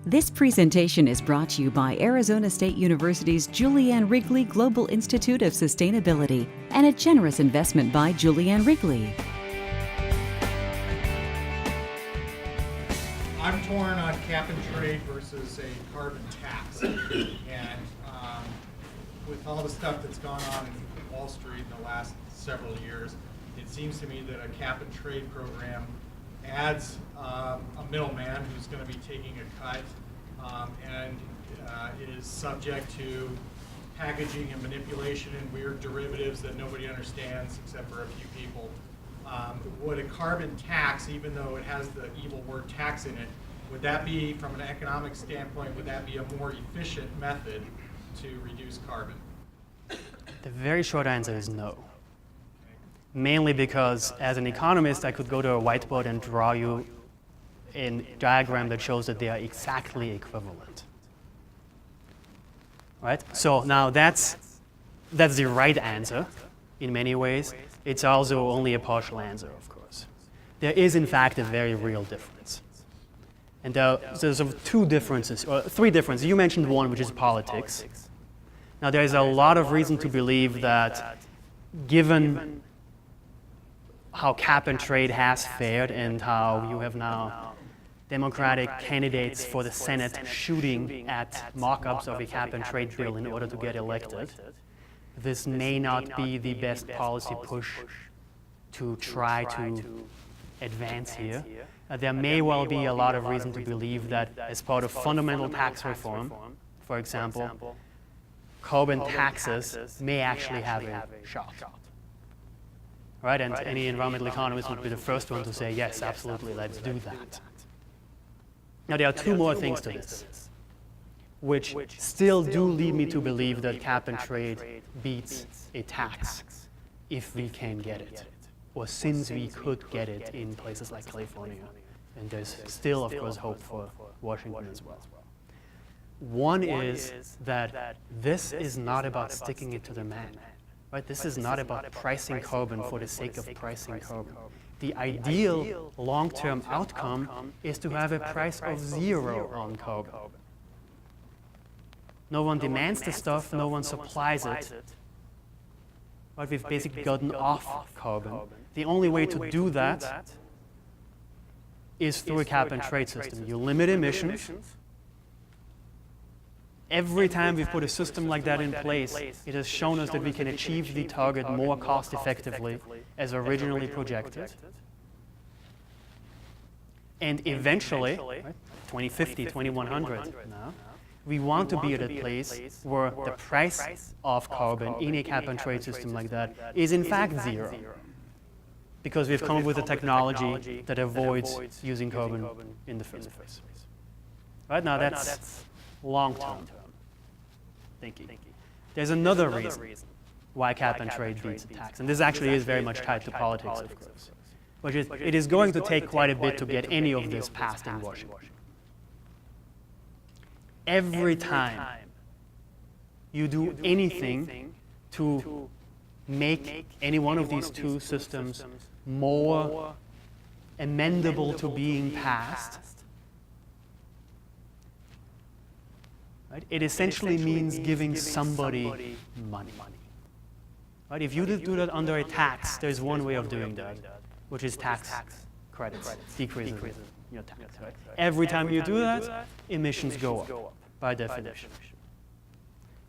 This presentation is brought to you by Arizona State University's Julianne Wrigley Global Institute of Sustainability and a generous investment by Julianne Wrigley. I'm torn on cap and trade versus a carbon tax. And with all the stuff that's gone on in Wall Street in the last several years, it seems to me that a cap and trade program adds a middleman who's going to be taking a cut and is subject to packaging and manipulation and weird derivatives that nobody understands except for a few people. Would a carbon tax, even though it has the evil word tax in it, would that be, from an economic standpoint, would that be a more efficient method to reduce carbon? The very short answer is no. Mainly because, as an economist, I could go to a whiteboard and draw you a diagram that shows that they are exactly equivalent. Right? So now that's the right answer in many ways. It's also only a partial answer, of course. There is, in fact, a very real difference. And there's two differences, or three differences. You mentioned one, which is politics. Now, there is a lot of reason to believe that given how cap and trade has fared and how you have now Democratic candidates for the Senate shooting at mock-ups of a cap and trade bill in order to get elected, this may not be the best policy push to try to advance here. There may well be a lot of reason to believe that as part of fundamental tax reform, for example, carbon taxes may actually have a shot. Right? And any environmental economist would be the first one to say, yes, absolutely, let's do that. Now, there are two more things to this, which still do lead me to believe that cap and trade beats a tax if we can get it, or since we could get it in places like California. And there's still, of course, hope for Washington as well. One is that this is not about sticking it to the man. Right? This is not about pricing carbon for the sake of pricing carbon. The ideal long-term outcome is to have a price of zero on carbon. No one demands the stuff, no one supplies it. But we've basically gotten off carbon. The only way to do that is through a cap and trade system. You limit emissions. Every time we've put a system like that in place, it has shown us that we can achieve the target more cost effectively as originally projected. And eventually, 2050, 2100 now, we want to be at a place where the price of carbon in a cap and trade system like that is in fact zero. Because we've come up with a technology that avoids using carbon in the first place. Right now, that's long-term thinking. There's another reason why cap and trade beats a tax, and this actually is very much tied to politics, of course, which is it is going to take quite a bit to get any of this passed in Washington. Every time you do anything to make any one of these two systems more amendable to being passed, right, it essentially means giving somebody money. Right? If you do that under a tax, there's one way of doing that, which is tax credits, decreasing your tax. Right? Every time you do that, emissions go up, by definition.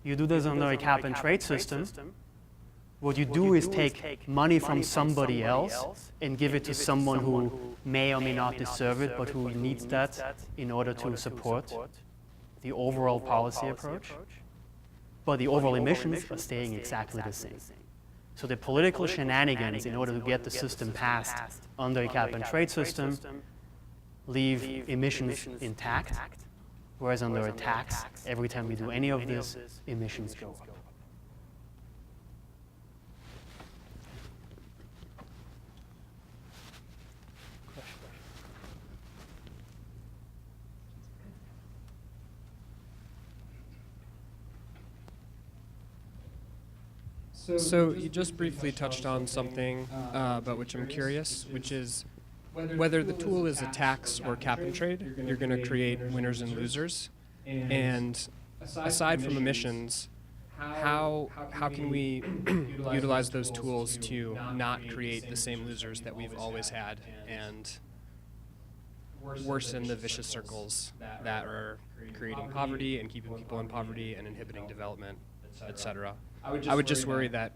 You do this under a cap and trade system, what you do is take money from somebody else and give it to someone who may or may not deserve it, but who needs that in order to support the overall policy approach. But the overall emissions are staying exactly the same. So the political shenanigans in order to get the system passed under a cap and trade system leave emissions intact, whereas under a tax, every time we do any of this, emissions go up. So you just briefly touched on something about which I'm curious, which is Whether the tool is a tax or cap and trade, you're going to create winners and losers. And aside from emissions, how can we utilize those tools to not create the same losers that we've always had and worsen the vicious circles that are creating poverty and keeping people in poverty and inhibiting development, etc. I would just worry that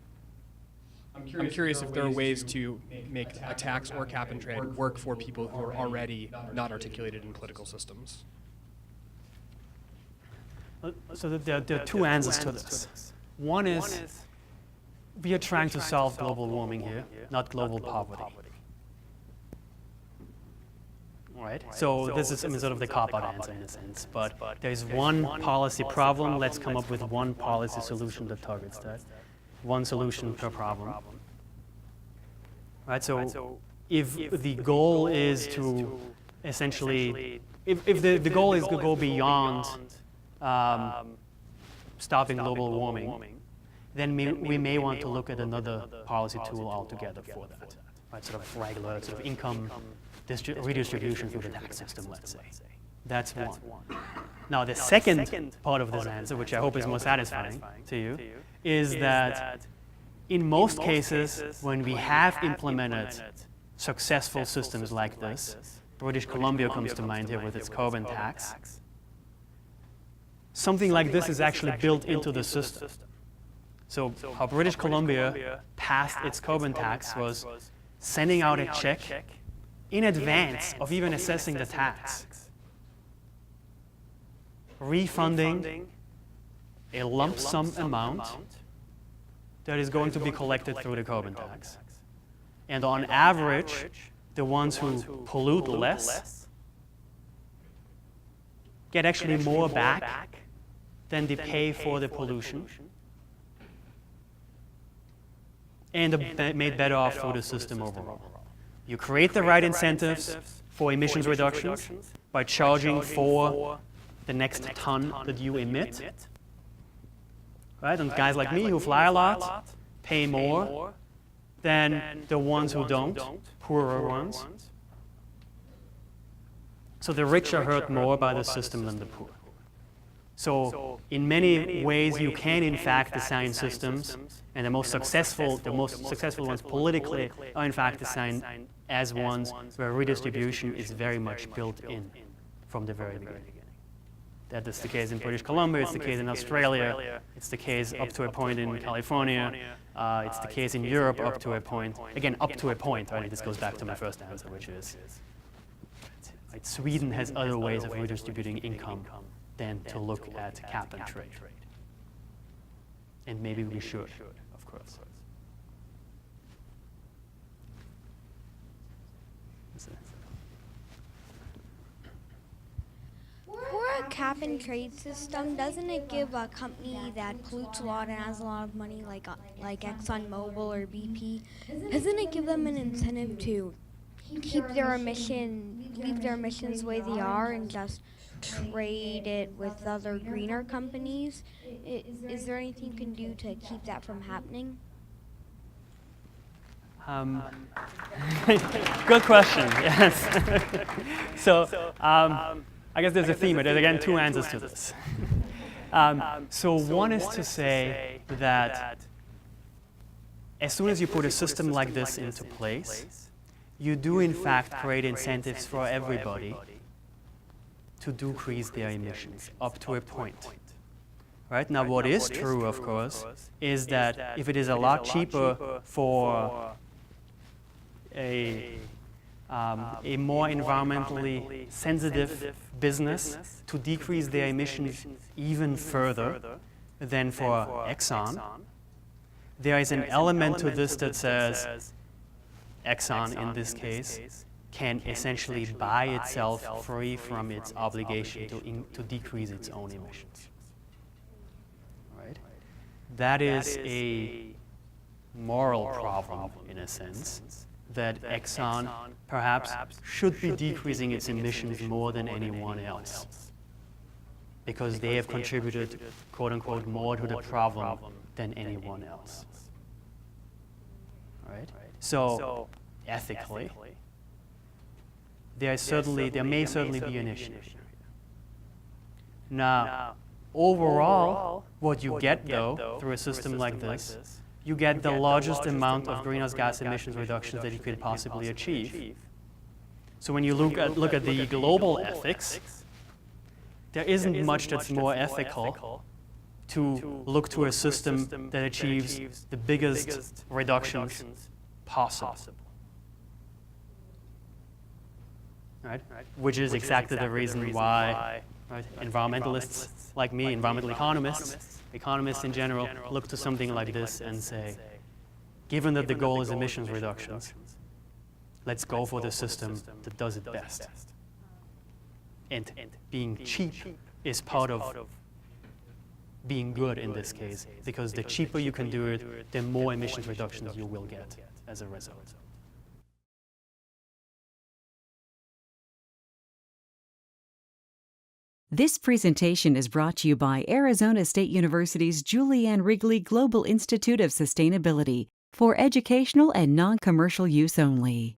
I'm curious if there are ways to make a tax or cap and trade work for people who are already not articulated in political systems. So there are two answers to this. One is we are trying to solve global warming here, not global poverty. Right? So this is sort of the cop-out answer in a sense. But there is one policy problem. Let's come up with one policy solution that targets that. One solution per problem. Right? So if the goal is to essentially, if the goal is to go beyond stopping global warming, then we may want to look at another policy tool altogether for that. Right? Sort of regular sort of income redistribution through the tax system, let's say. That's one. Now, the second part of this answer, which I hope is more satisfying to you, is that in most cases, when we have implemented successful systems like this, British Columbia comes to mind here with its carbon tax, something like this is actually built into the system. So how British Columbia passed its carbon tax was sending out a check in advance of even assessing the tax, refunding a lump sum amount that is going to be collected through the carbon tax. And on average, the ones who pollute less get actually more back than they pay for the pollution, and are made better off through the system overall. You create the right incentives for emissions reductions by charging for the next ton that you emit. Right? And guys like me who fly a lot pay more than the ones who don't, poorer ones. So the rich are hurt more by the system than the poor. So in many ways you can in fact design systems, and the most successful ones politically are in fact designed as ones where redistribution is very much built in from the very beginning. That is the case in British Columbia, it's the case in Australia, it's the case up to a point in California, it's the case in Europe up to a point. Again, up to a point, right? This goes back to my first answer, which is right, Sweden has other ways of redistributing income than to look at cap and trade. And maybe we should, of course. For a cap and trade system, doesn't it give a company that pollutes a lot and has a lot of money, like ExxonMobil or BP, doesn't it give them an incentive to leave their emissions the way they are and just trade it with other greener companies? Is there anything you can do to keep that from happening? Good question, yes. So I guess there's a theme, but there's again two answers to this. So one is to say that as soon as you put a system like this into place, you do in fact create incentives for everybody to decrease their emissions up to a point. Right? Now what is true, of course, is that if it is a lot cheaper for a more environmentally sensitive business to decrease their emissions even further than for Exxon, there is an element to this that says Exxon, in this case, can essentially buy itself free from its obligation to decrease its own emissions. Right? That is a moral problem, in a sense, that Exxon perhaps should be decreasing its emissions more than anyone else, because they have contributed, quote unquote, more to the problem than anyone else. Right? So ethically, there may certainly be an issue. Now, overall, what you get though through a system like this, you get the largest amount of greenhouse gas emissions reductions that you could possibly achieve. So when you look at the global ethics, there isn't much that's more ethical to look to a system that achieves the biggest reductions possible. Right? Which is exactly the reason why environmentalists like me, environmental economists in general, look to something like this and say, given that the goal is emissions reductions, let's go for the system that does it best. And being cheap is part of being good in this case, because the cheaper you can do it, the more emissions reductions you will get as a result. This presentation is brought to you by Arizona State University's Julianne Wrigley Global Institute of Sustainability for educational and non-commercial use only.